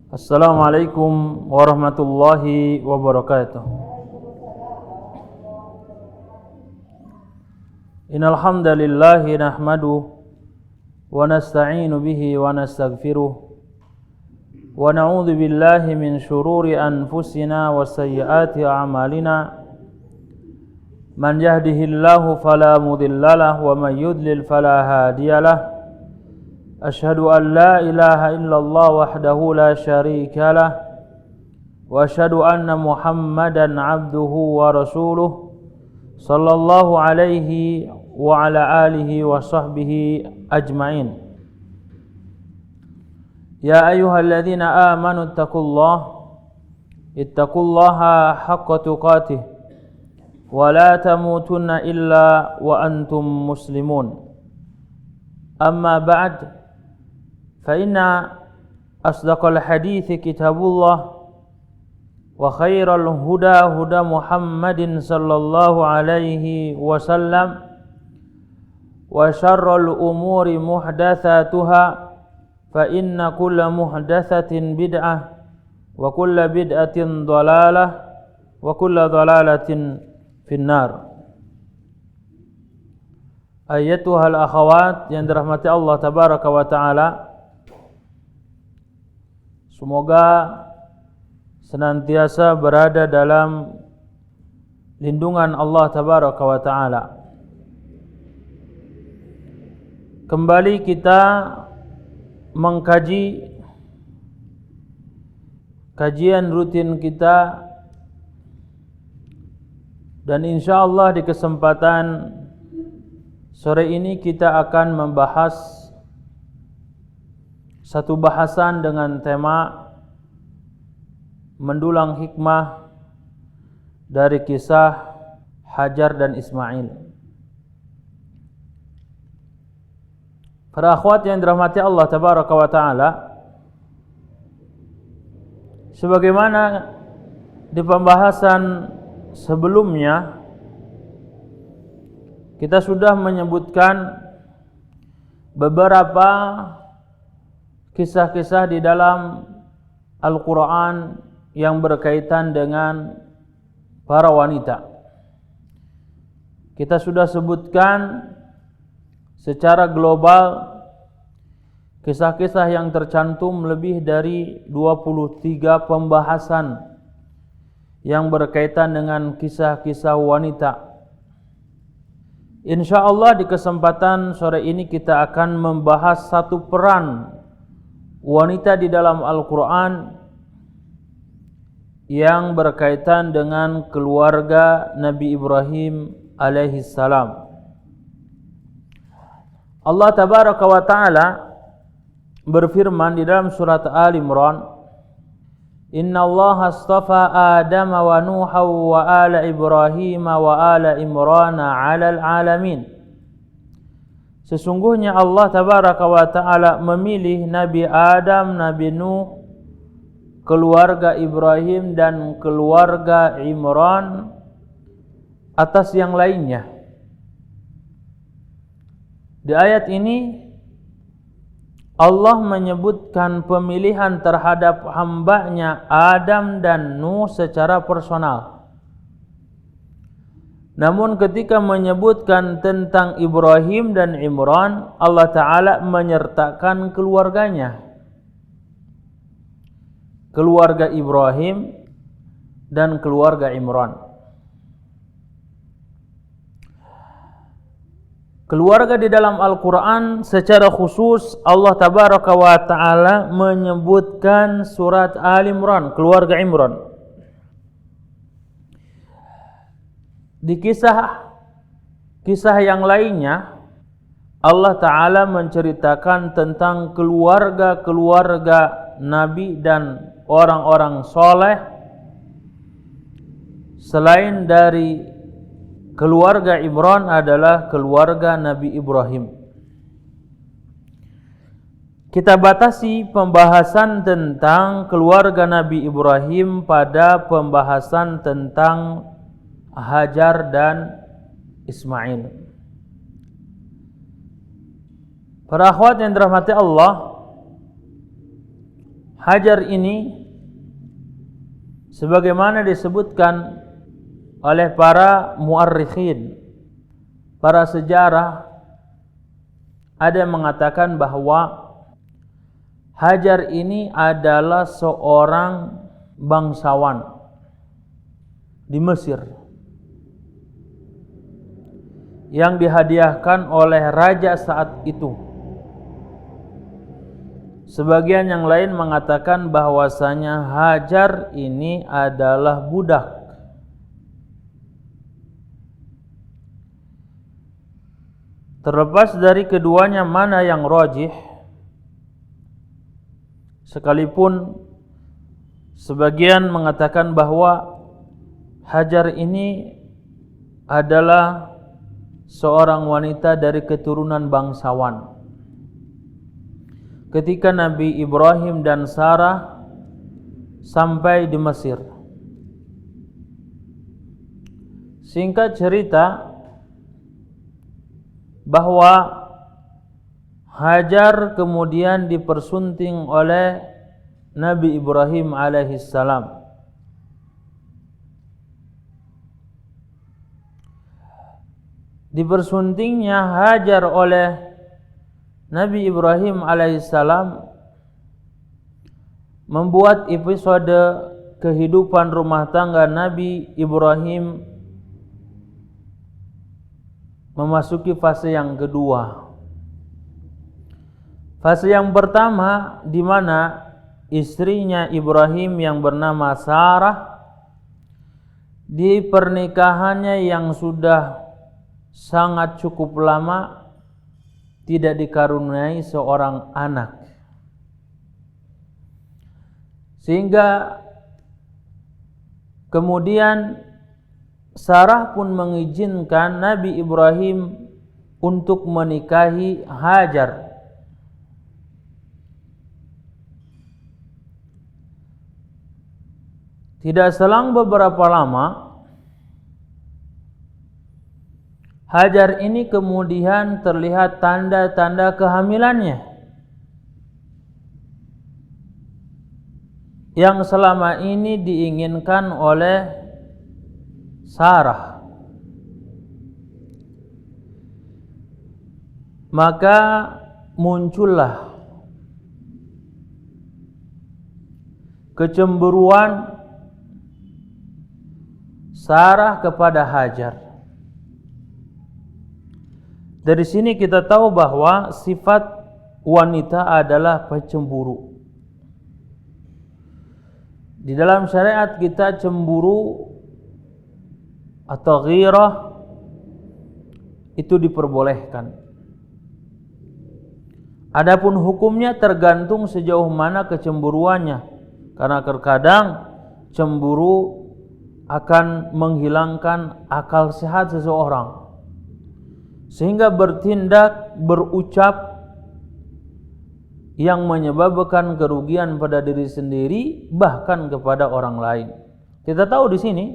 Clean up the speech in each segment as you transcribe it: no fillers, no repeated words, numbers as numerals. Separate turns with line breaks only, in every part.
Assalamualaikum warahmatullahi wabarakatuh. Innal hamdalillah nahmaduhu wa nasta'inu bihi wa nastaghfiruh wa na'udzu billahi min shururi anfusina wa sayyiati a'malina. Man yahdihillahu fala mudhillalah wa man yudlil fala hadiyalah. Asyhadu an la ilaha illallah wahdahu la syarika lah wa asyhadu anna Muhammadan abduhu wa rasuluh sallallahu alaihi wa ala alihi wa sahbihi ajmain. Ya ayyuhalladzina amanu ittaqullaha haqqa tuqatih wa la tamutunna illa wa antum muslimun. Amma ba'd, فإن أصدق الحديث كتاب الله وخير الهدى هدى محمد صلى الله عليه وسلم وشر الأمور محدثاتها فإن كل محدثة بدعة وكل بدعة ضلالة وكل ضلالة في النار. Ayyatuhal akhawat yang dirahmati Allah tabaraka wa ta'ala, semoga senantiasa berada dalam lindungan Allah tabaraka wa ta'ala. Kembali kita mengkaji kajian rutin kita, dan insyaallah di kesempatan sore ini kita akan membahas satu bahasan dengan tema mendulang hikmah dari kisah Hajar dan Ismail. Para akhwat yang dirahmati Allah tabaraka wa ta'ala, sebagaimana di pembahasan sebelumnya kita sudah menyebutkan beberapa kisah-kisah di dalam Al-Quran yang berkaitan dengan para wanita. Kita sudah sebutkan secara global kisah-kisah yang tercantum lebih dari 23 pembahasan yang berkaitan dengan kisah-kisah wanita. InsyaAllah di kesempatan sore ini kita akan membahas satu peran wanita di dalam Al-Quran yang berkaitan dengan keluarga Nabi Ibrahim alaihissalam. Allah tabaraka wa ta'ala berfirman di dalam surat Ali Imran, Inna Allah astafa Adam wa Nuha wa ala Ibrahim wa ala Imrana 'alal alamin. Sesungguhnya Allah tabaraka wa ta'ala memilih Nabi Adam, Nabi Nuh, keluarga Ibrahim dan keluarga Imran atas yang lainnya. Di ayat ini Allah menyebutkan pemilihan terhadap hambanya Adam dan Nuh secara personal. Namun ketika menyebutkan tentang Ibrahim dan Imran, Allah Ta'ala menyertakan keluarganya. Keluarga Ibrahim dan keluarga Imran. Keluarga di dalam Al-Quran secara khusus Allah tabaraka wa ta'ala menyebutkan surat Ali Imran, keluarga Imran. Di kisah yang lainnya Allah Ta'ala menceritakan tentang keluarga-keluarga Nabi dan orang-orang soleh selain dari keluarga Imran adalah keluarga Nabi Ibrahim. Kita batasi pembahasan tentang keluarga Nabi Ibrahim pada pembahasan tentang Hajar dan Ismail. Para akhwat yang dirahmati Allah, Hajar ini sebagaimana disebutkan oleh para muarrikhin, para sejarah, ada yang mengatakan bahwa Hajar ini adalah seorang bangsawan di Mesir yang dihadiahkan oleh raja saat itu. Sebagian yang lain mengatakan bahwasanya Hajar ini adalah budak. Terlepas dari keduanya mana yang rajih, sekalipun sebagian mengatakan bahwa Hajar ini adalah seorang wanita dari keturunan bangsawan. Ketika Nabi Ibrahim dan Sarah sampai di Mesir, singkat cerita bahwa Hajar kemudian dipersunting oleh Nabi Ibrahim alaihissalam. Dipersuntingnya Hajar oleh Nabi Ibrahim alaihissalam membuat episode kehidupan rumah tangga Nabi Ibrahim memasuki fase yang kedua. Fase yang pertama di mana istrinya Ibrahim yang bernama Sarah di pernikahannya yang sudah sangat cukup lama tidak dikaruniai seorang anak, sehingga kemudian Sarah pun mengizinkan Nabi Ibrahim untuk menikahi Hajar. Tidak selang beberapa lama, Hajar ini kemudian terlihat tanda-tanda kehamilannya yang selama ini diinginkan oleh Sarah. Maka muncullah kecemburuan Sarah kepada Hajar. Dari sini kita tahu bahwa sifat wanita adalah pecemburu. Di dalam syariat kita cemburu atau ghirah itu diperbolehkan. Adapun hukumnya tergantung sejauh mana kecemburuannya. Karena terkadang cemburu akan menghilangkan akal sehat seseorang, sehingga bertindak, berucap yang menyebabkan kerugian pada diri sendiri bahkan kepada orang lain. Kita tahu di sini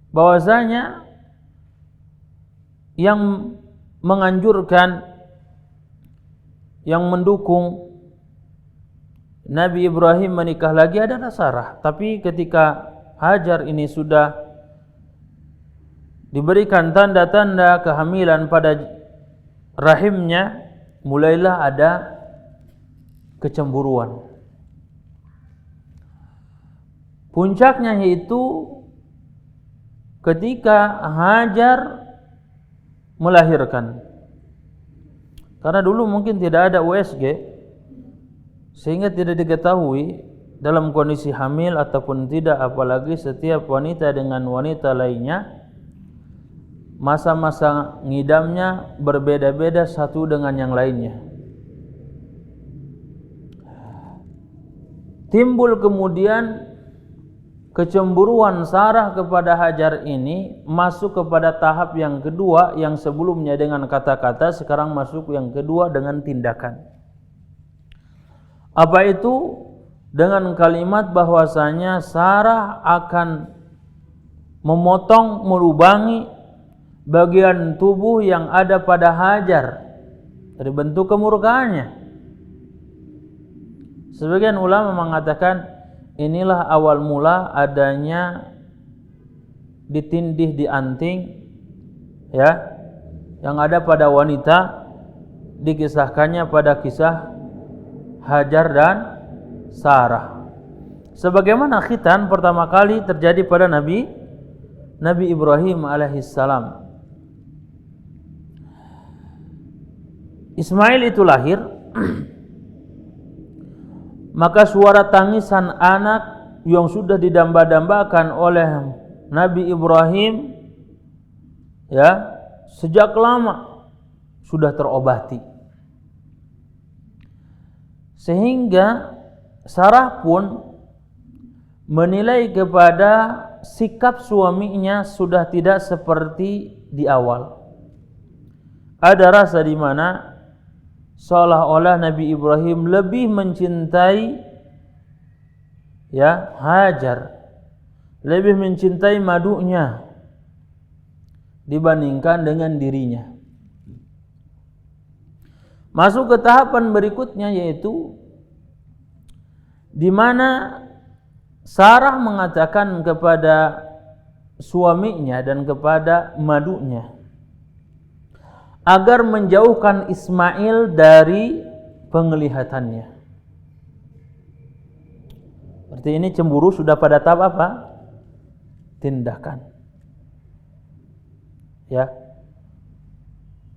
bahwasanya yang menganjurkan, yang mendukung Nabi Ibrahim menikah lagi adalah Sarah. Tapi ketika Hajar ini sudah diberikan tanda-tanda kehamilan pada rahimnya, mulailah ada kecemburuan. Puncaknya yaitu ketika Hajar melahirkan. Karena dulu mungkin tidak ada USG, sehingga tidak diketahui dalam kondisi hamil ataupun tidak, apalagi setiap wanita dengan wanita lainnya masa-masa ngidamnya berbeda-beda satu dengan yang lainnya. Timbul kemudian kecemburuan Sarah kepada Hajar ini masuk kepada tahap yang kedua, yang sebelumnya dengan kata-kata, sekarang masuk yang kedua dengan tindakan. Apa itu? Dengan kalimat bahwasanya Sarah akan memotong, melubangi bagian tubuh yang ada pada Hajar dari bentuk kemurkaannya, Sebagian ulama mengatakan inilah awal mula adanya ditindih di anting, ya, yang ada pada wanita, dikisahkannya pada kisah Hajar dan Sarah. Sebagaimana khitan pertama kali terjadi pada Nabi Ibrahim alaihissalam. Ismail itu lahir, maka suara tangisan anak yang sudah didamba-dambakan oleh Nabi Ibrahim, ya, sejak lama sudah terobati. Sehingga Sarah pun menilai kepada sikap suaminya sudah tidak seperti di awal. Ada rasa di mana seolah-olah Nabi Ibrahim lebih mencintai, ya, Hajar, lebih mencintai madunya dibandingkan dengan dirinya. Masuk ke tahapan berikutnya, yaitu di mana Sarah mengatakan kepada suaminya dan kepada madunya agar menjauhkan Ismail dari penglihatannya. Berarti ini cemburu sudah pada tahap apa? Tindakan. Ya.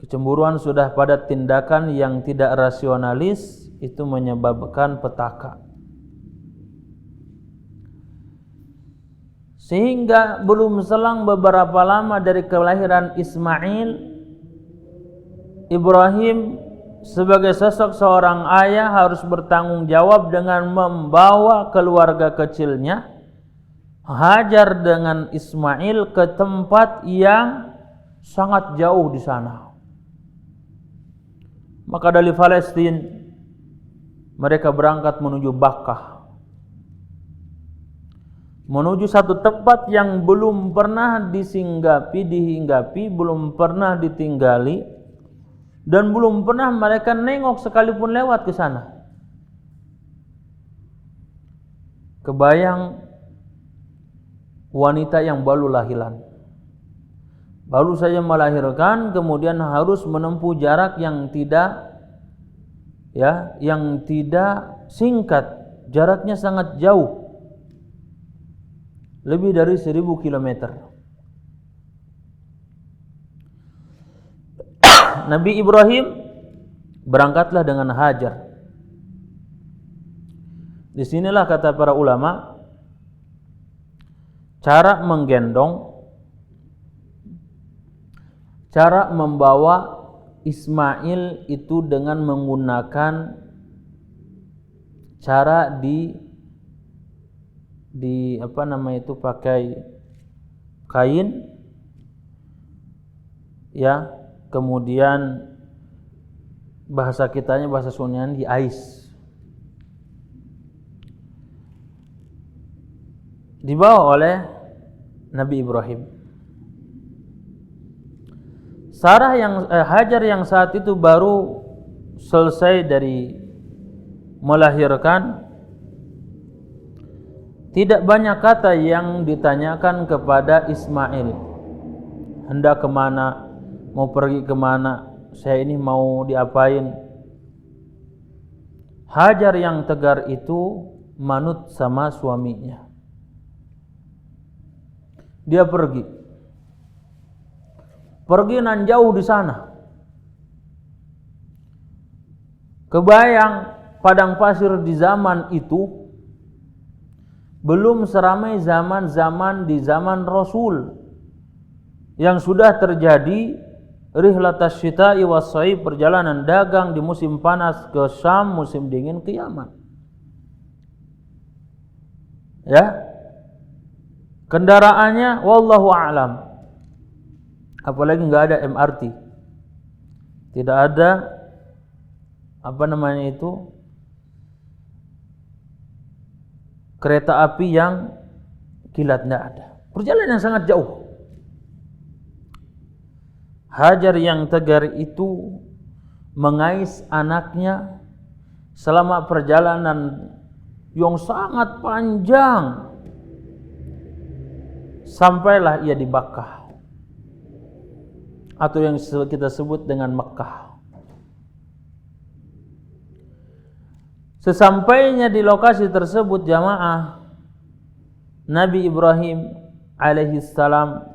Kecemburuan sudah pada tindakan yang tidak rasionalis, itu menyebabkan petaka. Sehingga belum selang beberapa lama dari kelahiran Ismail, Ibrahim sebagai sosok seorang ayah harus bertanggung jawab dengan membawa keluarga kecilnya, Hajar dengan Ismail, ke tempat yang sangat jauh di sana. Maka dari Palestina mereka berangkat menuju Bakkah, menuju satu tempat yang belum pernah dihinggapi, belum pernah ditinggali, dan belum pernah mereka nengok sekalipun lewat ke sana. Kebayang wanita yang baru lahiran, baru saja melahirkan, kemudian harus menempuh jarak yang tidak, ya, yang tidak singkat, jaraknya sangat jauh, lebih dari 1000 kilometer. Nabi Ibrahim berangkatlah dengan Hajar. Di sinilah kata para ulama, cara menggendong, cara membawa Ismail itu dengan menggunakan cara di apa namanya itu, pakai kain, ya, kemudian bahasa kitanya, bahasa Sundanya, diais, dibawa oleh Nabi Ibrahim. Sarah Hajar yang saat itu baru selesai dari melahirkan, tidak banyak kata yang ditanyakan kepada Ismail. Hendak kemana? Mau pergi kemana? Saya ini mau diapain? Hajar yang tegar itu manut sama suaminya. Dia pergi nan jauh di sana. Kebayang padang pasir di zaman itu belum seramai zaman-zaman di zaman Rasul, yang sudah terjadi rihlatas syita'i was-shaib, perjalanan dagang di musim panas ke Syam, musim dingin ke Yaman. Ya. Kendaraannya wallahu a'lam. Apalagi enggak ada MRT. Tidak ada apa namanya itu, kereta api yang kilat, enggak ada. Perjalanan yang sangat jauh. Hajar yang tegar itu mengais anaknya selama perjalanan yang sangat panjang sampailah ia di Bakkah atau yang kita sebut dengan Mekkah. Sesampainya di lokasi tersebut jamaah, Nabi Ibrahim alaihissalam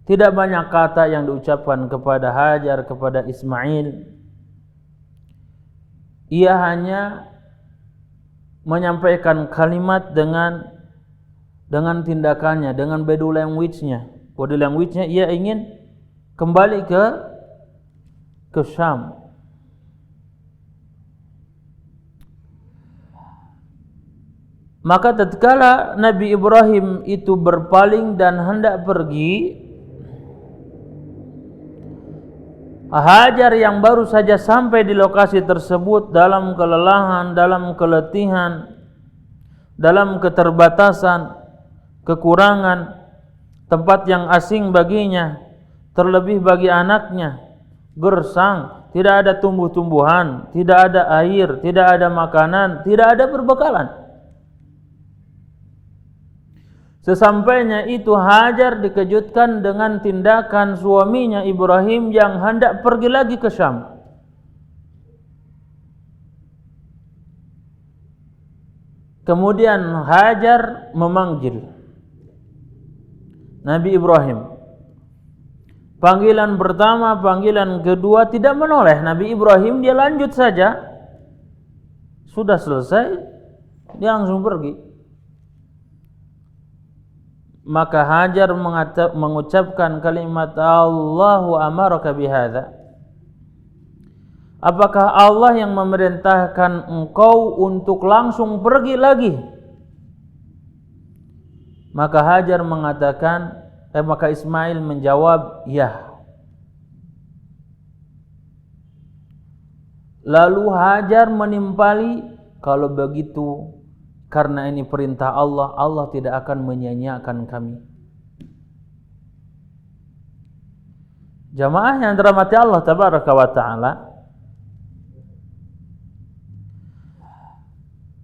tidak banyak kata yang diucapkan kepada Hajar, kepada Ismail. Ia hanya menyampaikan kalimat dengan tindakannya, dengan body language-nya. Body language-nya ia ingin kembali ke Syam. Maka tatkala Nabi Ibrahim itu berpaling dan hendak pergi, Hajar yang baru saja sampai di lokasi tersebut dalam kelelahan, dalam keletihan, dalam keterbatasan, kekurangan, tempat yang asing baginya, terlebih bagi anaknya, gersang, tidak ada tumbuh-tumbuhan, tidak ada air, tidak ada makanan, tidak ada perbekalan. Sesampainya itu Hajar dikejutkan dengan tindakan suaminya Ibrahim yang hendak pergi lagi ke Syam. Kemudian Hajar memanggil Nabi Ibrahim. Panggilan pertama, panggilan kedua tidak menoleh. Nabi Ibrahim dia lanjut saja. Sudah selesai, dia langsung pergi. Maka Hajar mengucapkan kalimat Allahu amaraka bihadza. Apakah Allah yang memerintahkan engkau untuk langsung pergi lagi? Maka Hajar mengatakan, maka Ismail menjawab, ya. Lalu Hajar menimpali, kalau begitu karena ini perintah Allah, Allah tidak akan menyia-nyiakan kami. Jamaah yang dirahmati Allah tabaraka wa taala,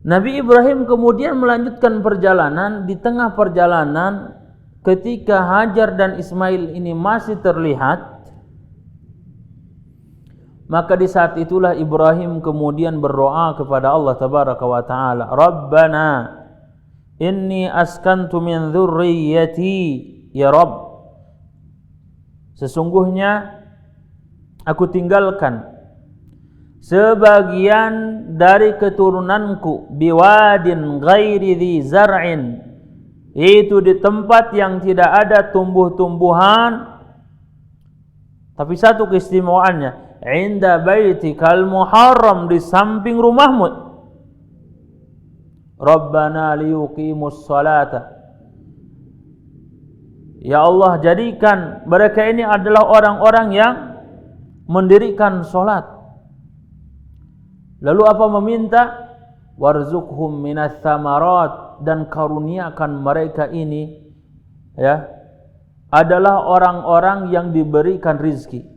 Nabi Ibrahim kemudian melanjutkan perjalanan. Di tengah perjalanan, ketika Hajar dan Ismail ini masih terlihat, maka di saat itulah Ibrahim kemudian berdoa kepada Allah tabaraka wa taala, Rabbana inni askantu min dzurriyyati ya Rabb, sesungguhnya aku tinggalkan sebagian dari keturunanku biwadin ghairi dzi zar'in, itu di tempat yang tidak ada tumbuh-tumbuhan, tapi satu keistimewaannya, inda baitikal muharram, di samping rumahmu. Rabbana liyuqimus salata, ya Allah jadikan mereka ini adalah orang-orang yang mendirikan salat. Lalu apa meminta? Warzuqhum minas samarat, dan karuniakan mereka ini ya adalah orang-orang yang diberikan rizki.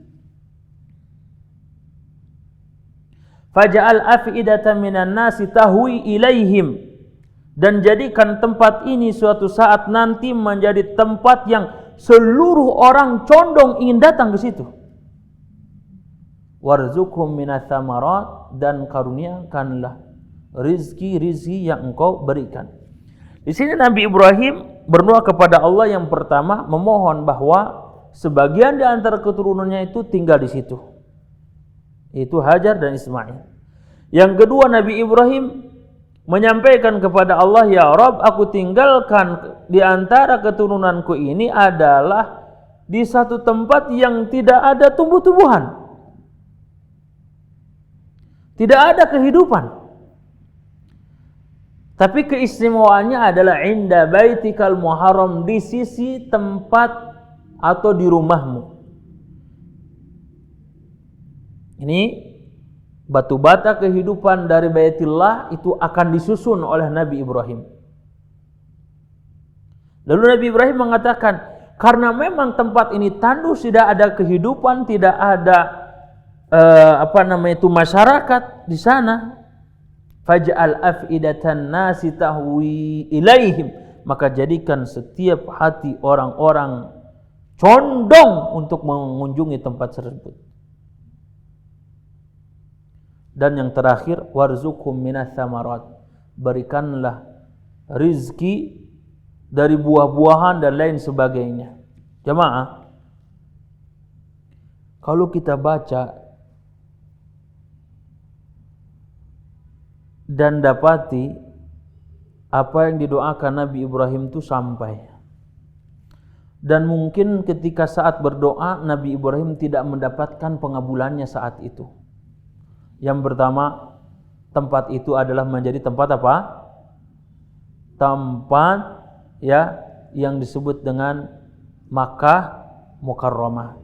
Faj'al af'idatan minan nasi tahwi ilaihim, dan jadikan tempat ini suatu saat nanti menjadi tempat yang seluruh orang condong ingin datang ke situ. Warzuqhum minas samarat, dan karuniakanlah rizki-rizki yang engkau berikan. Di sini Nabi Ibrahim berdoa kepada Allah, yang pertama memohon bahwa sebagian di antara keturunannya itu tinggal di situ. Itu Hajar dan Ismail. Yang kedua, Nabi Ibrahim menyampaikan kepada Allah, ya Rabb, aku tinggalkan di antara keturunanku ini adalah di satu tempat yang tidak ada tumbuh-tumbuhan, tidak ada kehidupan, tapi keistimewaannya adalah inda baitikal muharram, di sisi tempat atau di rumahmu. Ini batu bata kehidupan dari Baitullah itu akan disusun oleh Nabi Ibrahim. Lalu Nabi Ibrahim mengatakan, karena memang tempat ini tandus, tidak ada kehidupan, tidak ada masyarakat di sana. Faj'al af'idatan nasi tahwi ilaihim, maka jadikan setiap hati orang-orang condong untuk mengunjungi tempat tersebut. Dan yang terakhir, warzuqhum minas tsamarat, berikanlah rizki dari buah-buahan dan lain sebagainya. Jamaah, kalau kita baca dan dapati apa yang didoakan Nabi Ibrahim itu sampai. Dan mungkin ketika saat berdoa Nabi Ibrahim tidak mendapatkan pengabulannya saat itu. Yang pertama, tempat itu adalah menjadi tempat apa? Tempat yang disebut dengan Makkah Mukarramah.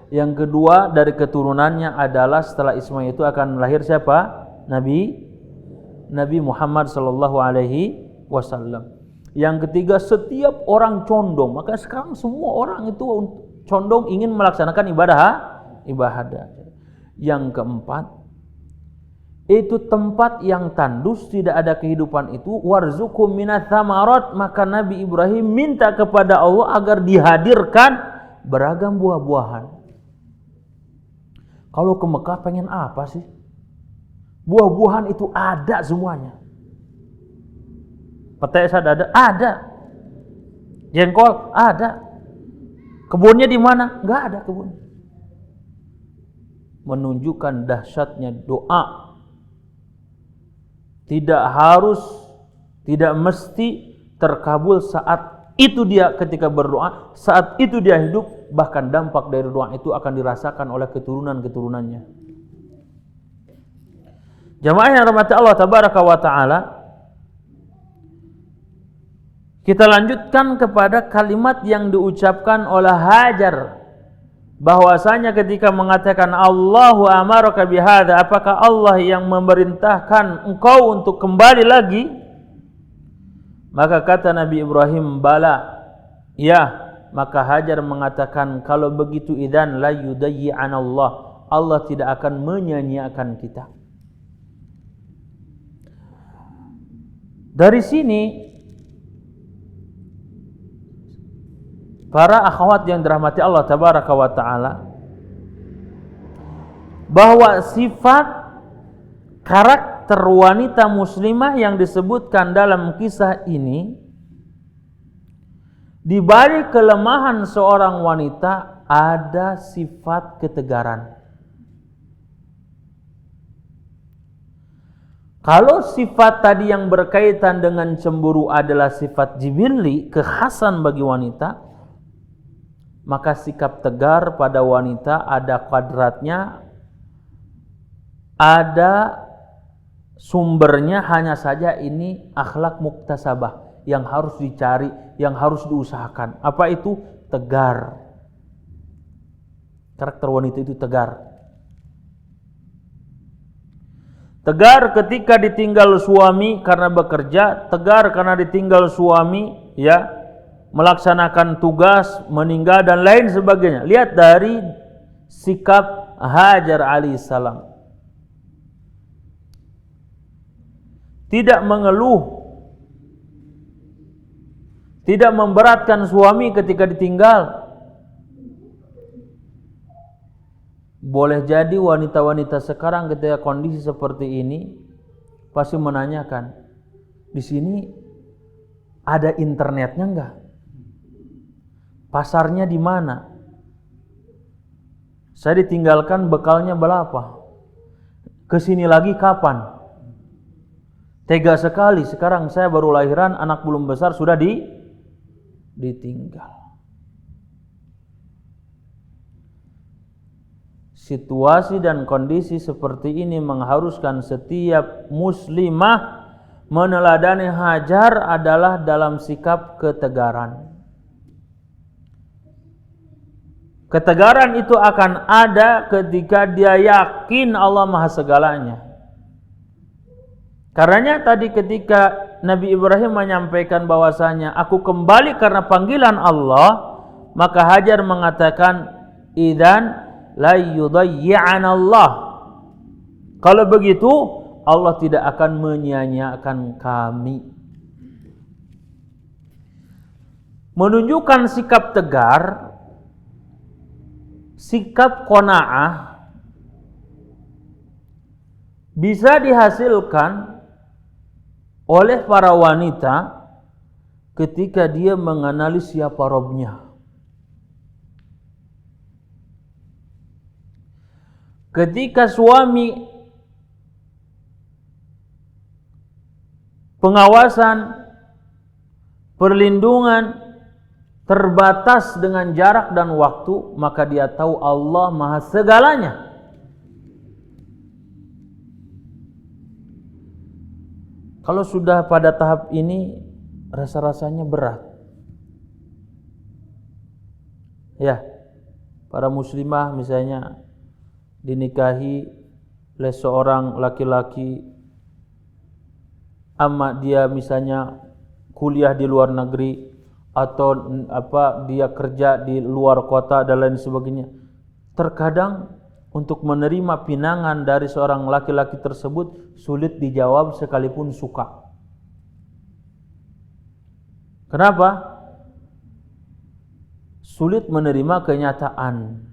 Yang kedua, dari keturunannya adalah setelah Ismail itu akan lahir siapa? Nabi Muhammad sallallahu alaihi wasallam. Yang ketiga, setiap orang condong. Maka sekarang semua orang itu condong ingin melaksanakan ibadah. Yang keempat, itu tempat yang tandus, tidak ada kehidupan itu. Warzuqhum minats tsamarat, maka Nabi Ibrahim minta kepada Allah agar dihadirkan beragam buah-buahan. Kalau ke Mekah pengen apa sih? Buah-buahan itu ada semuanya. Petai ada. Jengkol ada. Kebunnya di mana? Enggak ada kebun. Menunjukkan dahsyatnya doa. Tidak mesti terkabul saat itu dia ketika berdoa, saat itu dia hidup, bahkan dampak dari doa itu akan dirasakan oleh keturunan-keturunannya. Jamaah yang rahmati Allah tabaraka wa taala, kita lanjutkan kepada kalimat yang diucapkan oleh Hajar, bahwasanya ketika mengatakan Allahu amaraka bihadza, apakah Allah yang memerintahkan engkau untuk kembali lagi? Maka kata Nabi Ibrahim, bala, ya. Maka Hajar mengatakan, kalau begitu idzan la yudayyi'an Allah tidak akan menyanyiakan kita. Dari sini para akhwat yang dirahmati Allah tabaraka wa taala, bahwa sifat karakter wanita muslimah yang disebutkan dalam kisah ini, di balik kelemahan seorang wanita ada sifat ketegaran. Kalau sifat tadi yang berkaitan dengan cemburu adalah sifat jibilli, kekhasan bagi wanita, maka sikap tegar pada wanita ada kadratnya, ada sumbernya, hanya saja ini akhlak muktasabah yang harus dicari, yang harus diusahakan. Apa itu? Tegar. Karakter wanita itu tegar. Tegar ketika ditinggal suami karena bekerja, tegar karena ditinggal suami melaksanakan tugas, meninggal dan lain sebagainya. Lihat dari sikap Hajar alaihissalam. Tidak mengeluh, tidak memberatkan suami ketika ditinggal. Boleh jadi wanita-wanita sekarang ketika kondisi seperti ini pasti menanyakan, di sini ada internetnya enggak? Pasarnya di mana? Saya ditinggalkan, bekalnya berapa? Kesini lagi kapan? Tega sekali, sekarang saya baru lahiran, anak belum besar sudah ditinggal. Situasi dan kondisi seperti ini mengharuskan setiap muslimah meneladani Hajar adalah dalam sikap ketegaran. Ketegaran itu akan ada ketika dia yakin Allah Maha Segalanya. Karenanya tadi ketika Nabi Ibrahim menyampaikan bahwasanya aku kembali karena panggilan Allah, maka Hajar mengatakan, idzan la yudayyi'ana Allah. Kalau begitu Allah tidak akan menyia-nyiakan kami. Menunjukkan sikap tegar, sikap qanaah bisa dihasilkan oleh para wanita ketika dia mengenali siapa Robnya. Ketika suami pengawasan, perlindungan terbatas dengan jarak dan waktu, maka dia tahu Allah Maha segalanya. Kalau sudah pada tahap ini, rasa-rasanya berat. Ya, para muslimah misalnya dinikahi oleh seorang laki-laki, ama dia misalnya kuliah di luar negeri atau dia kerja di luar kota dan lain sebagainya. Terkadang untuk menerima pinangan dari seorang laki-laki tersebut sulit dijawab sekalipun suka. Kenapa? Sulit menerima kenyataan.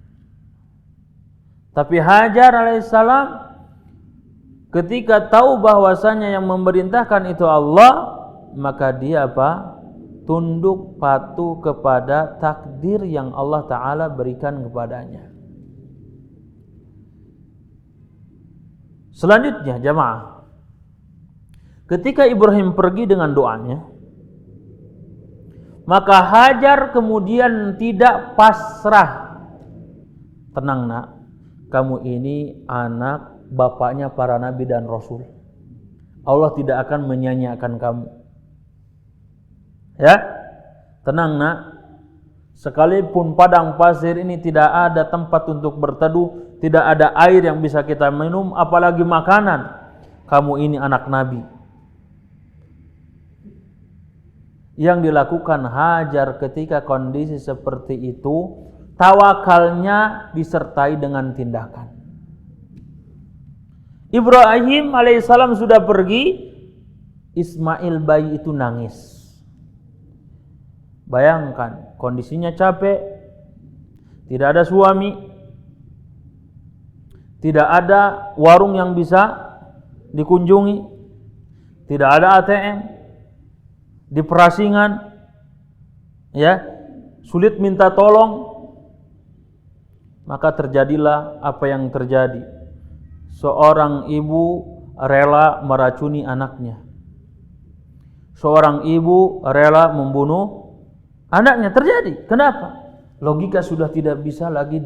Tapi Hajar alaihissalam ketika tahu bahwasanya yang memerintahkan itu Allah, maka dia tunduk patuh kepada takdir yang Allah Ta'ala berikan kepadanya. Selanjutnya jamaah, ketika Ibrahim pergi dengan doanya, maka Hajar kemudian tidak pasrah. Tenang nak, kamu ini anak bapaknya para nabi dan rasul. Allah tidak akan menyia-nyiakan kamu. Ya, tenang nak. Sekalipun padang pasir ini tidak ada tempat untuk berteduh, tidak ada air yang bisa kita minum, apalagi makanan. Kamu ini anak nabi. Yang dilakukan Hajar ketika kondisi seperti itu, tawakalnya disertai dengan tindakan. Ibrahim alaihissalam sudah pergi, Ismail bayi itu nangis. Bayangkan, kondisinya capek, tidak ada suami, tidak ada warung yang bisa dikunjungi, tidak ada ATM, di perasingan, ya, sulit minta tolong. Maka terjadilah apa yang terjadi. Seorang ibu rela meracuni anaknya. Seorang ibu rela membunuh anaknya. Terjadi. Kenapa? Logika sudah tidak bisa lagi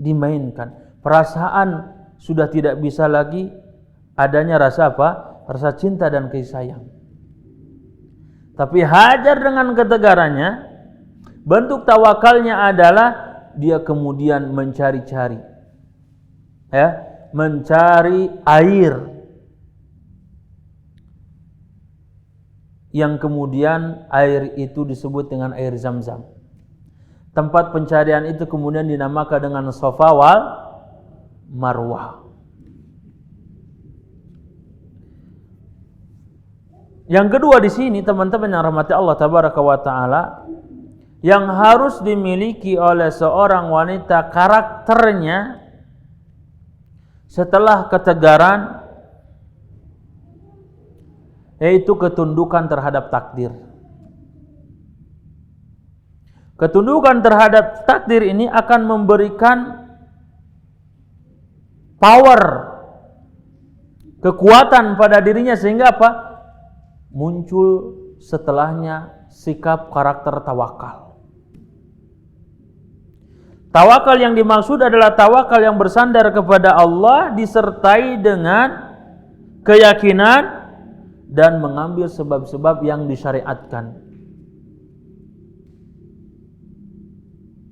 dimainkan. Perasaan sudah tidak bisa lagi adanya rasa rasa cinta dan kasih sayang. Tapi Hajar dengan ketegarannya, bentuk tawakalnya adalah dia kemudian mencari-cari, ya, mencari air yang kemudian air itu disebut dengan air Zam-Zam. Tempat pencarian itu kemudian dinamakan dengan Safa wal Marwah. Yang kedua di sini teman-teman yang rahmati Allah tabaraka wa taala, yang harus dimiliki oleh seorang wanita karakternya setelah ketegaran, yaitu ketundukan terhadap takdir. Ketundukan terhadap takdir ini akan memberikan power, kekuatan pada dirinya sehingga muncul setelahnya sikap karakter tawakal. Tawakal yang dimaksud adalah tawakal yang bersandar kepada Allah disertai dengan keyakinan dan mengambil sebab-sebab yang disyariatkan.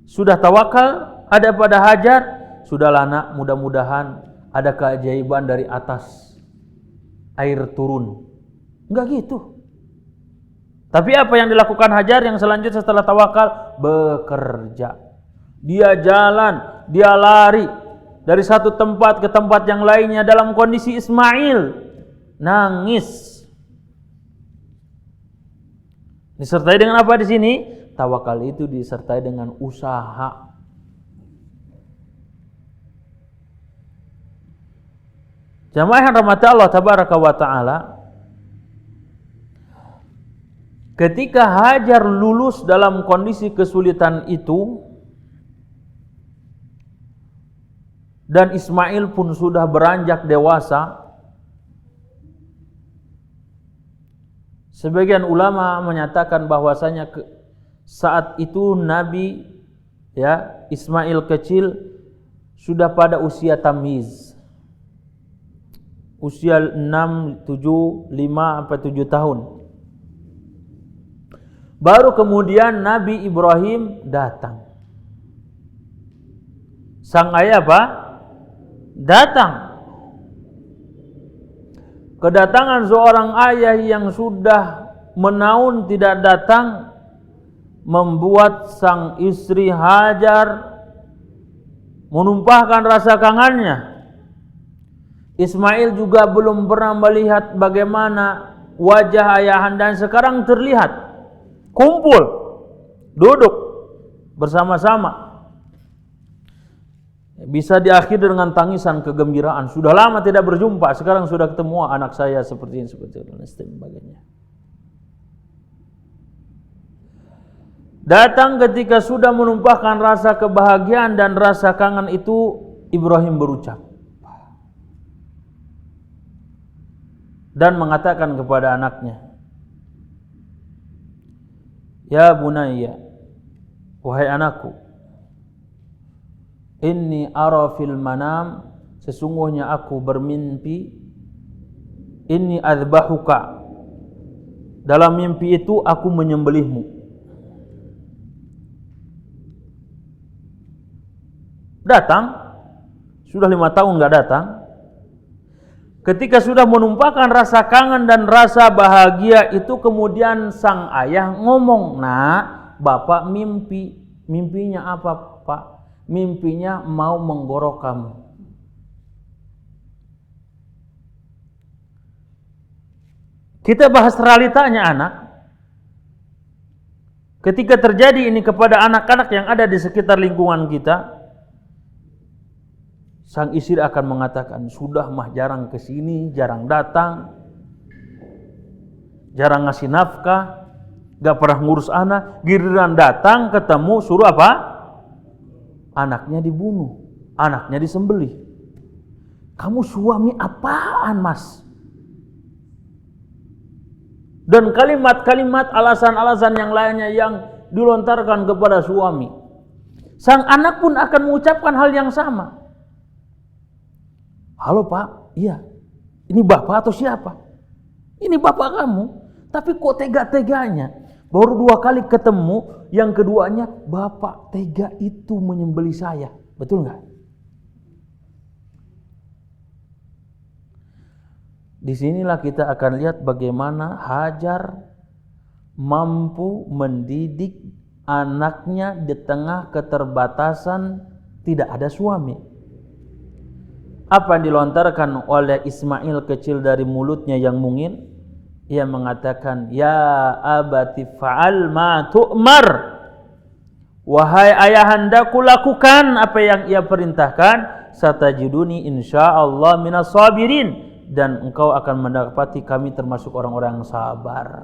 Sudah tawakal ada pada Hajar, sudahlah nak, mudah-mudahan ada keajaiban dari atas, air turun. Enggak gitu. Tapi apa yang dilakukan Hajar yang selanjutnya setelah tawakal? Bekerja. Dia jalan, dia lari dari satu tempat ke tempat yang lainnya dalam kondisi Ismail nangis. Disertai dengan apa di sini? Tawakal itu disertai dengan usaha. Jamaah yang rahmati Allah tabaraka wa taala, ketika Hajar lulus dalam kondisi kesulitan itu dan Ismail pun sudah beranjak dewasa, sebagian ulama menyatakan bahwasanya saat itu Nabi Ismail kecil sudah pada usia tamyiz. Usia 6, 7, 5 sampai 7 tahun. Baru kemudian Nabi Ibrahim datang. Sang ayah apa? Datang. Kedatangan seorang ayah yang sudah menaun tidak datang membuat sang istri Hajar menumpahkan rasa kangennya. Ismail juga belum pernah melihat bagaimana wajah ayahanda yang sekarang terlihat. Kumpul, duduk bersama-sama. Bisa diakhiri dengan tangisan kegembiraan. Sudah lama tidak berjumpa, sekarang sudah ketemu anak saya seperti ini, seperti itu, dan sebagainya. Datang ketika sudah menumpahkan rasa kebahagiaan dan rasa kangen itu, Ibrahim berucap dan mengatakan kepada anaknya, "Ya bunayya, wahai anakku, inni ara fil manam, sesungguhnya aku bermimpi, inni adzbahuka, dalam mimpi itu aku menyembelihmu." Datang, sudah 5 tahun enggak datang. Ketika sudah menumpahkan rasa kangen dan rasa bahagia itu, kemudian sang ayah ngomong, "Nah, bapak mimpi. Mimpinya apa, Pak?" "Mimpinya mau menggorok kamu." Kita bahas realitanya, anak. Ketika terjadi ini kepada anak-anak yang ada di sekitar lingkungan kita, sang istri akan mengatakan, "Sudah mah jarang kesini, jarang datang, jarang ngasih nafkah, gak pernah ngurus anak, giliran datang ketemu suruh apa? Anaknya dibunuh, anaknya disembelih. Kamu suami apaan, Mas?" Dan kalimat-kalimat, alasan-alasan yang lainnya yang dilontarkan kepada suami. Sang anak pun akan mengucapkan hal yang sama. "Halo Pak, iya, ini bapak atau siapa? Ini bapak kamu, tapi kok tega-teganya? Baru 2 kali ketemu, yang keduanya bapak tega itu menyembelih saya." Betul nggak? Disinilah kita akan lihat bagaimana Hajar mampu mendidik anaknya di tengah keterbatasan tidak ada suami. Apa yang dilontarkan oleh Ismail kecil dari mulutnya yang mungil? Ia mengatakan, "Ya abati fa'al ma tu'mar." Wahai ayahandaku, lakukan apa yang ia perintahkan. Satajiduni insyaallah minas sabirin. Dan engkau akan mendapati kami termasuk orang-orang yang sabar.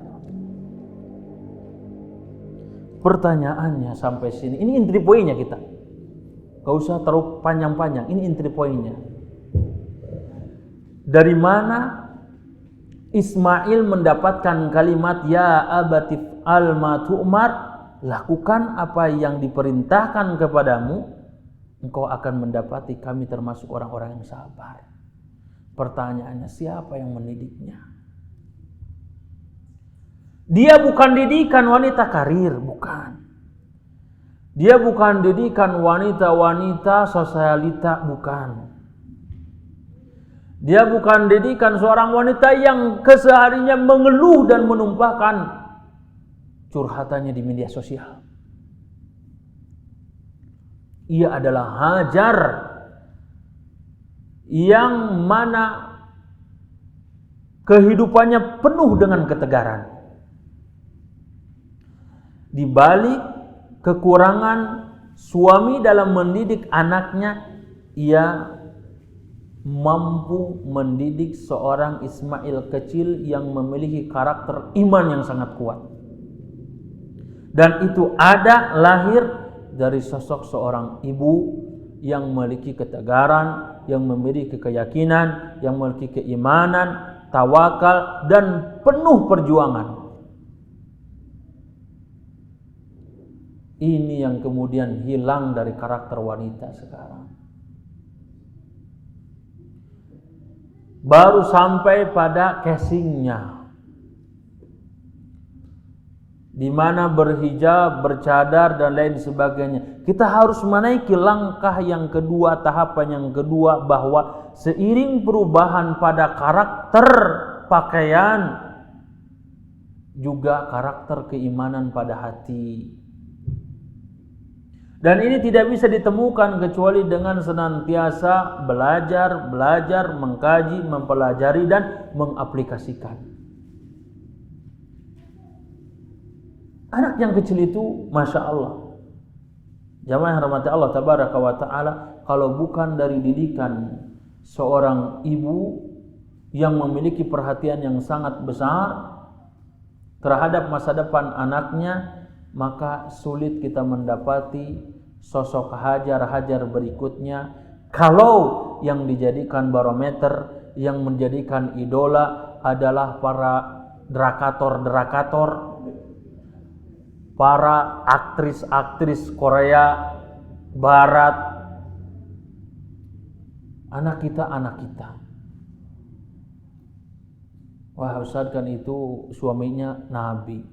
Pertanyaannya sampai sini, ini intri poinnya kita. Gak usah terlalu panjang-panjang, ini intri poinnya. Dari mana Ismail mendapatkan kalimat ya abatif al-ma tu'mar, lakukan apa yang diperintahkan kepadamu, engkau akan mendapati kami termasuk orang-orang yang sabar. Pertanyaannya, siapa yang mendidiknya? Dia bukan didikan wanita karir, bukan. Dia bukan didikan wanita-wanita sosialita, bukan. Dia bukan didikan seorang wanita yang kesehariannya mengeluh dan menumpahkan curhatannya di media sosial. Ia adalah Hajar yang mana kehidupannya penuh dengan ketegaran. Di balik kekurangan suami dalam mendidik anaknya, ia mampu mendidik seorang Ismail kecil yang memiliki karakter iman yang sangat kuat. Dan itu ada lahir dari sosok seorang ibu yang memiliki ketegaran, yang memiliki keyakinan, yang memiliki keimanan, tawakal, dan penuh perjuangan. Ini yang kemudian hilang dari karakter wanita sekarang. Baru sampai pada casingnya, di mana berhijab, bercadar, dan lain sebagainya. Kita harus menaiki langkah yang kedua, tahapan yang kedua, bahwa seiring perubahan pada karakter pakaian, juga karakter keimanan pada hati. Dan ini tidak bisa ditemukan kecuali dengan senantiasa belajar, mengkaji, mempelajari, dan mengaplikasikan. Anak yang kecil itu, Masya Allah, jamaah yang rahmati Allah tabaraka wa ta'ala, kalau bukan dari didikan seorang ibu yang memiliki perhatian yang sangat besar terhadap masa depan anaknya, maka sulit kita mendapati sosok Hajar berikutnya. Kalau yang dijadikan barometer, yang menjadikan idola adalah para drakator, para aktris Korea Barat. Anak kita. Wah, Ustaz, kan itu suaminya Nabi.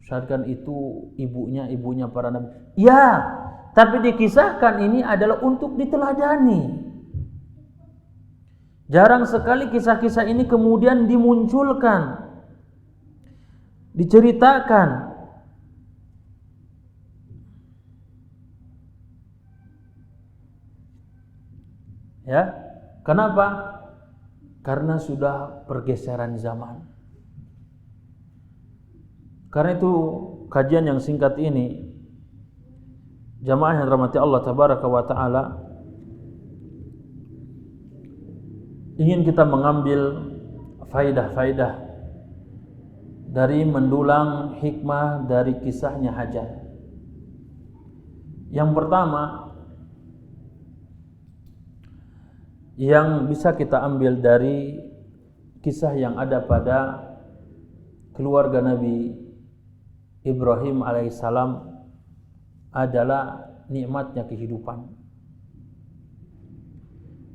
Ustaz, itu ibunya para nabi. Ya, tapi dikisahkan ini adalah untuk diteladani. Jarang sekali kisah-kisah ini kemudian dimunculkan, diceritakan. Ya, kenapa? Karena sudah pergeseran zaman. Karena itu kajian yang singkat ini, jamaah yang dirahmati Allah tabaraka wa ta'ala, ingin kita mengambil faidah-faidah dari mendulang hikmah dari kisahnya Hajar. Yang pertama yang bisa kita ambil dari kisah yang ada pada keluarga Nabi Ibrahim alaihissalam adalah nikmatnya kehidupan.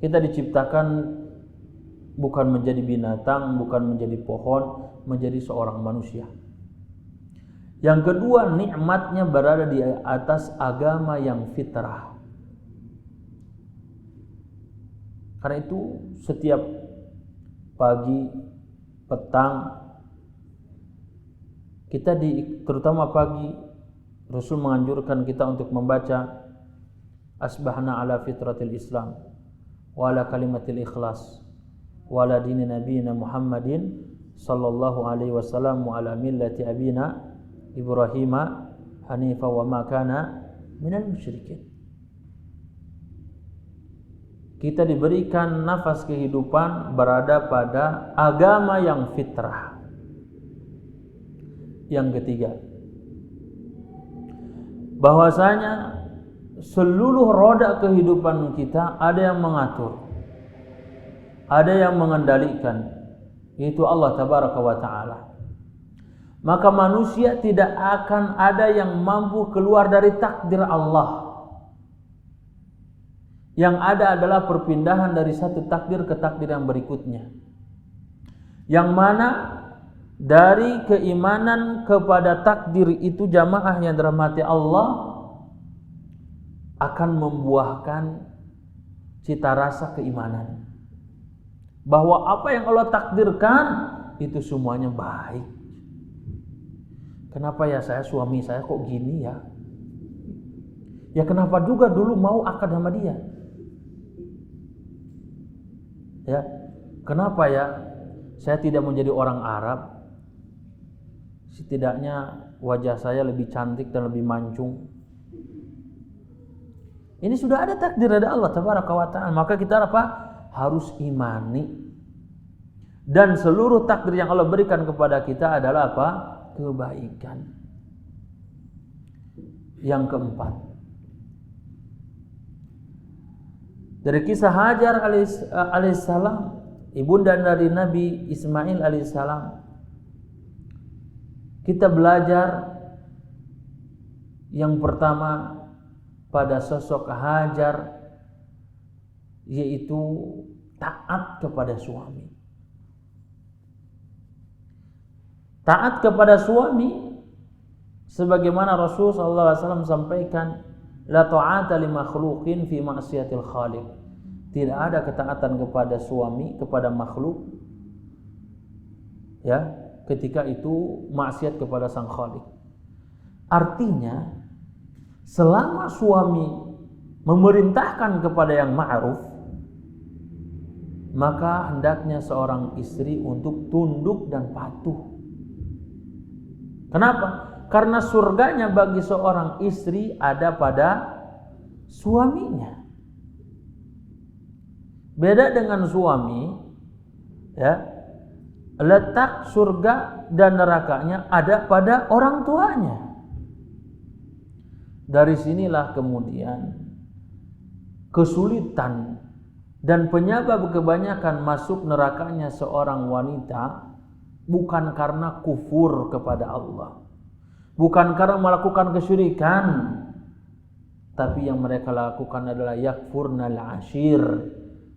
Kita diciptakan bukan menjadi binatang, bukan menjadi pohon, menjadi seorang manusia. Yang kedua, nikmatnya berada di atas agama yang fitrah. Karena itu setiap pagi, petang, kita terutama pagi, Rasul menganjurkan kita untuk membaca asbahna ala fitratil Islam wa ala kalimatil ikhlas wa ala dini nabiyina Muhammadin sallallahu alaihi wasallam wa ala millati abina Ibrahim hanifa wa ma kana minal musyrikin. Kita diberikan nafas kehidupan berada pada agama yang fitrah. Yang ketiga, bahwasanya seluruh roda kehidupan kita ada yang mengatur, ada yang mengendalikan, yaitu Allah tabaraka wa ta'ala. Maka manusia tidak akan ada yang mampu keluar dari takdir Allah. Yang ada adalah perpindahan dari satu takdir ke takdir yang berikutnya, yang mana dari keimanan kepada takdir itu, jamaah yang dirahmati Allah, akan membuahkan cita rasa keimanan bahwa apa yang Allah takdirkan itu semuanya baik. Kenapa ya suami saya kok gini ya? Ya kenapa juga dulu mau akad sama dia? Ya, kenapa ya saya tidak menjadi orang Arab? Setidaknya wajah saya lebih cantik dan lebih mancung. Ini sudah ada takdir dari Allah Tabaraka wa Ta'ala. Maka kita apa? Harus imani. Dan seluruh takdir yang Allah berikan kepada kita adalah apa? Kebaikan. Yang keempat, dari kisah Hajar alaihissalam, ibunda dari Nabi Ismail alaihissalam, kita belajar yang pertama pada sosok Hajar, yaitu taat kepada suami. Taat kepada suami sebagaimana Rasul sallallahu alaihi wasallam sampaikan, la ta'ata li makhluqin fi ma'siyatil khaliq. Tidak ada ketaatan kepada suami, kepada makhluk, ya, ketika itu maksiat kepada sang khaliq. Artinya selama suami memerintahkan kepada yang ma'ruf, maka hendaknya seorang istri untuk tunduk dan patuh. Kenapa? Karena surganya bagi seorang istri ada pada suaminya. Beda dengan suami, ya, letak surga dan nerakanya ada pada orang tuanya. Dari sinilah kemudian kesulitan dan penyebab kebanyakan masuk nerakanya seorang wanita bukan karena kufur kepada Allah, bukan karena melakukan kesyirikan, tapi yang mereka lakukan adalah yakfurnal ashir,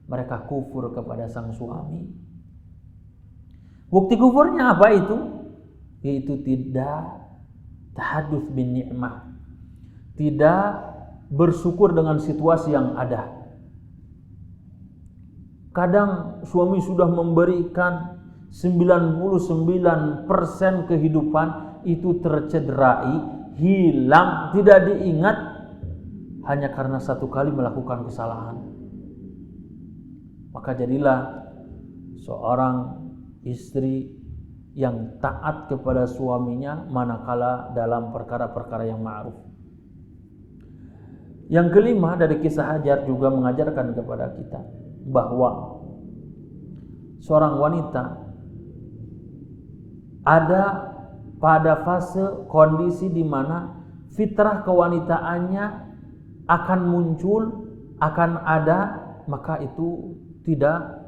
mereka kufur kepada sang suami. Bukti kufurnya apa itu? Yaitu tidak tahadduts bin ni'mah, tidak bersyukur dengan situasi yang ada. Kadang suami sudah memberikan 99% kehidupan, itu tercederai, hilang, tidak diingat hanya karena satu kali melakukan kesalahan. Maka jadilah seorang istri yang taat kepada suaminya manakala dalam perkara-perkara yang ma'ruf. Yang kelima, dari kisah Hajar juga mengajarkan kepada kita bahwa seorang wanita ada pada fase kondisi di mana fitrah kewanitaannya akan muncul, akan ada, maka itu tidak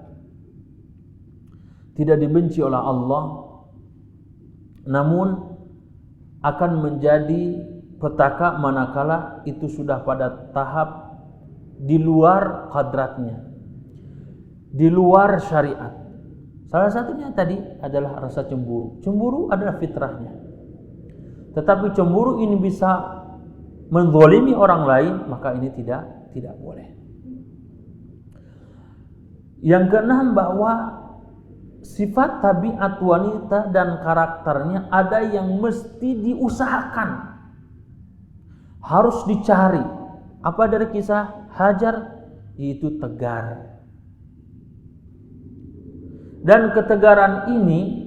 dibenci oleh Allah, namun akan menjadi petaka manakala itu sudah pada tahap di luar kodratnya, di luar syariat. Salah satunya tadi adalah rasa cemburu. Cemburu adalah fitrahnya. Tetapi cemburu ini bisa menzalimi orang lain, maka ini tidak boleh. Yang keenam, bahwa sifat tabiat wanita dan karakternya ada yang mesti diusahakan, harus dicari. Apa dari kisah Hajar? Yaitu tegar. Dan ketegaran ini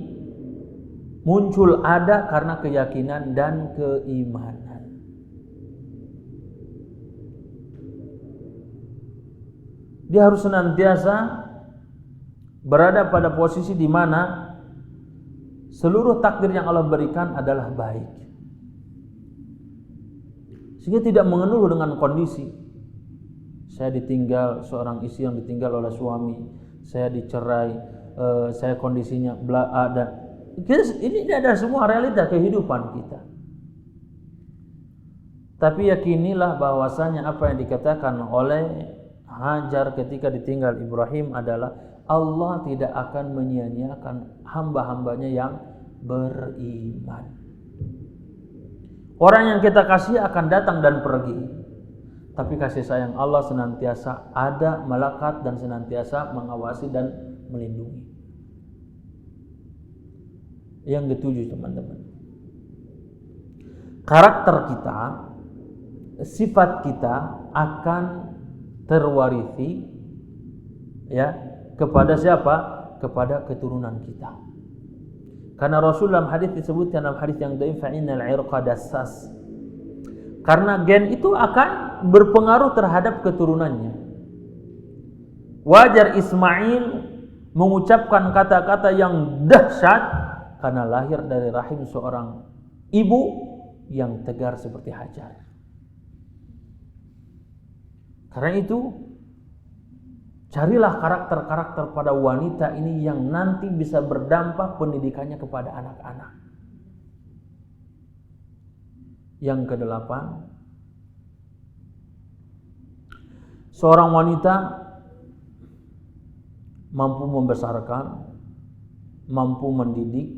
muncul ada karena keyakinan dan keimanan. Dia harus senantiasa berada pada posisi di mana seluruh takdir yang Allah berikan adalah baik, sehingga tidak mengeluh dengan kondisi. Saya ditinggal, seorang istri yang ditinggal oleh suami, saya dicerai, saya kondisinya ada. Ini adalah semua realita kehidupan kita. Tapi yakinilah bahwasanya apa yang dikatakan oleh Hajar ketika ditinggal Ibrahim adalah Allah tidak akan menyia-nyiakan hamba-hambanya yang beriman. Orang yang kita kasih akan datang dan pergi, tapi kasih sayang Allah senantiasa ada, melekat dan senantiasa mengawasi dan melindungi. Yang ketujuh, teman-teman, karakter kita sifat kita akan terwarisi ya kepada siapa? Kepada keturunan kita. Karena Rasul dalam hadis disebutkan dalam hadis yang dhaif, fa innal irqa dassas. Karena gen itu akan berpengaruh terhadap keturunannya. Wajar Ismail mengucapkan kata-kata yang dahsyat karena lahir dari rahim seorang ibu yang tegar seperti Hajar. Karena itu carilah karakter-karakter pada wanita ini yang nanti bisa berdampak pendidikannya kepada anak-anak. Yang kedelapan, seorang wanita mampu membesarkan, mampu mendidik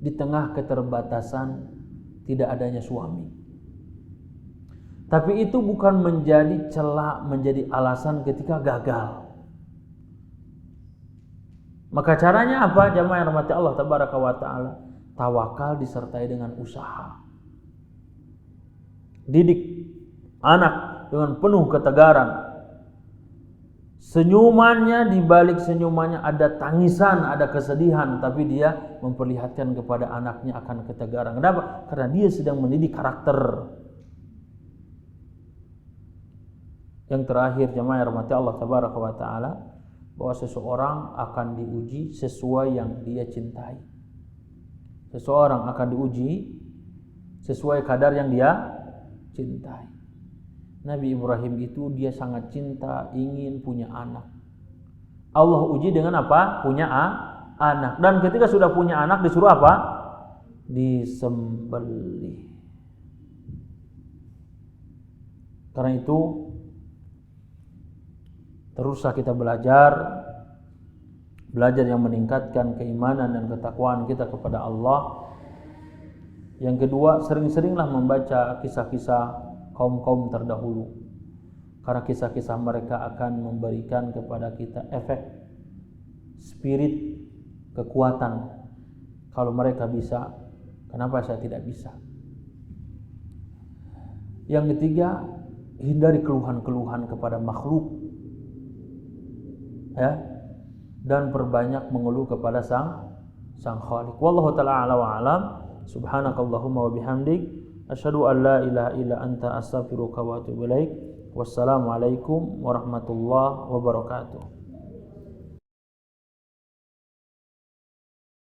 di tengah keterbatasan tidak adanya suami. Tapi itu bukan menjadi celah, menjadi alasan ketika gagal. Maka caranya apa? Jamaah yang rahmati Allah tabaraka wa taala, tawakal disertai dengan usaha. Didik anak dengan penuh ketegaran. Senyumannya, di balik senyumannya ada tangisan, ada kesedihan, tapi dia memperlihatkan kepada anaknya akan ketegaran. Kenapa? Karena dia sedang mendidik karakter. Yang terakhir, jamaah yang rahmati Allah tabaraka wa taala, bahwa seseorang akan diuji sesuai yang dia cintai. Seseorang akan diuji sesuai kadar yang dia cintai. Nabi Ibrahim itu dia sangat cinta, ingin punya anak. Allah uji dengan apa? Punya anak. Dan ketika sudah punya anak disuruh apa? Disembelih. Karena itu teruslah kita belajar yang meningkatkan keimanan dan ketakwaan kita kepada Allah. Yang kedua, sering-seringlah membaca kisah-kisah kaum-kaum terdahulu. Karena kisah-kisah mereka akan memberikan kepada kita efek spirit, kekuatan. Kalau mereka bisa, kenapa saya tidak bisa? Yang ketiga, hindari keluhan-keluhan kepada makhluk. Ya. Dan perbanyak mengeluh kepada sang Khaliq. Wallahu ta'ala a'la wa a'lam. Subhanakallahumma wa bihamdik, asyhadu an la ilaha illa anta astaghfiruka wa atubu ilaik. Wassalamualaikum warahmatullahi wabarakatuh.